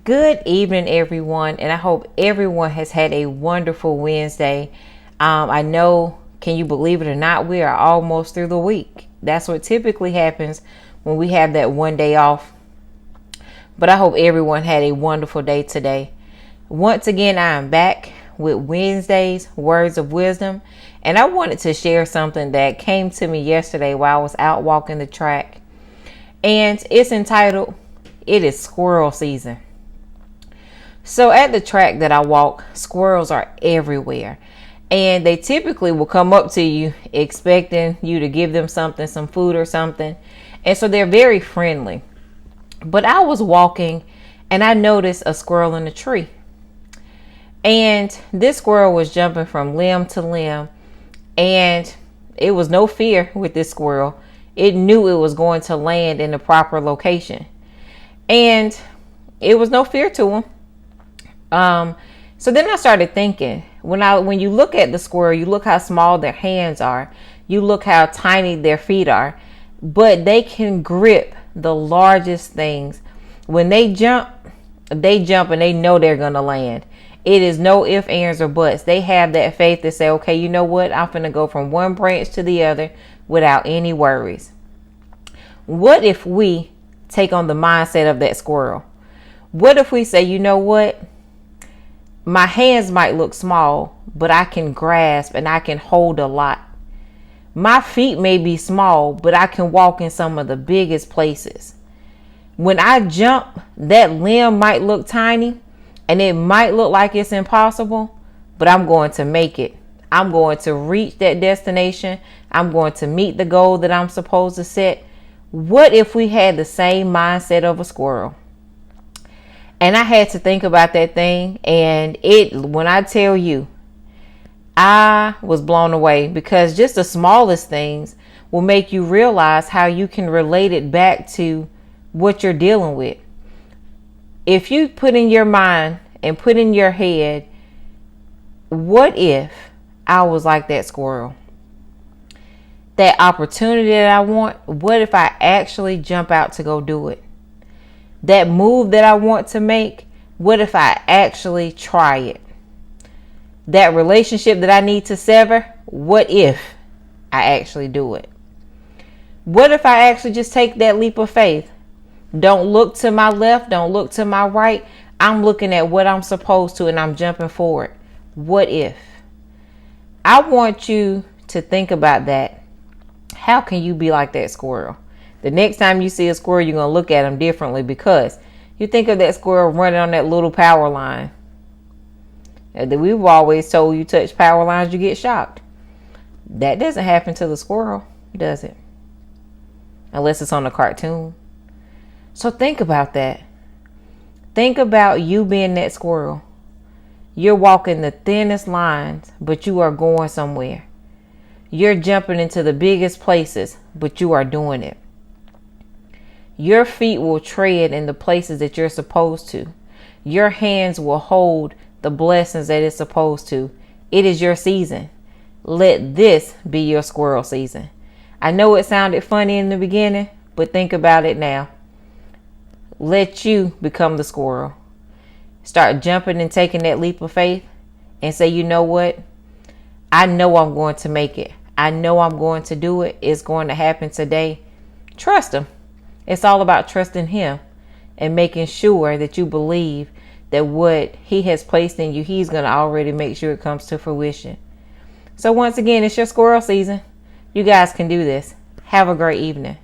Good evening, everyone, and I hope everyone has had a wonderful Wednesday. I know, can you believe it or not, we are almost through the week. That's what typically happens when we have that one day off. But I hope everyone had a wonderful day today. Once again, I am back with Wednesday's Words of Wisdom, and I wanted to share something that came to me yesterday while I was out walking the track. And it's entitled, It is Squirrel Season. So at the track that I walk, squirrels are everywhere. And they typically will come up to you expecting you to give them something, some food or something. And so they're very friendly. But I was walking and I noticed a squirrel in a tree. And this squirrel was jumping from limb to limb. And it was no fear with this squirrel. It knew it was going to land in the proper location. And it was no fear to him. So then I started thinking, when you look at the squirrel, you look how small their hands are, you look how tiny their feet are, but they can grip the largest things. When they jump and they know they're going to land. It is no ifs, ands, or buts. They have that faith to say, okay, you know what? I'm going to go from one branch to the other without any worries. What if we take on the mindset of that squirrel? What if we say, you know what? My hands might look small, but I can grasp and I can hold a lot. My feet may be small, but I can walk in some of the biggest places. When I jump, that limb might look tiny and it might look like it's impossible, but I'm going to make it. I'm going to reach that destination. I'm going to meet the goal that I'm supposed to set. What if we had the same mindset of a squirrel? And I had to think about that thing. And when I tell you, I was blown away, because just the smallest things will make you realize how you can relate it back to what you're dealing with. If you put in your mind and put in your head, what if I was like that squirrel? That opportunity that I want, what if I actually jump out to go do it? That move that I want to make, what if I actually try it? That relationship that I need to sever, what if I actually do it? What if I actually just take that leap of faith? Don't look to my left, don't look to my right. I'm looking at what I'm supposed to and I'm jumping forward. What if? I want you to think about that. How can you be like that squirrel? The next time you see a squirrel, you're going to look at them differently, because you think of that squirrel running on that little power line. We've always told you touch power lines, you get shocked. That doesn't happen to the squirrel, does it? Unless it's on a cartoon. So think about that. Think about you being that squirrel. You're walking the thinnest lines, but you are going somewhere. You're jumping into the biggest places, but you are doing it. Your feet will tread in the places that you're supposed to. Your hands will hold the blessings that it's supposed to. It is your season. Let this be your squirrel season. I know it sounded funny in the beginning, but think about it now. Let you become the squirrel. Start jumping and taking that leap of faith and say, you know what? I know I'm going to make it. I know I'm going to do it. It's going to happen today. Trust him. It's all about trusting him and making sure that you believe that what he has placed in you, he's going to already make sure it comes to fruition. So once again, it's your squirrel season. You guys can do this. Have a great evening.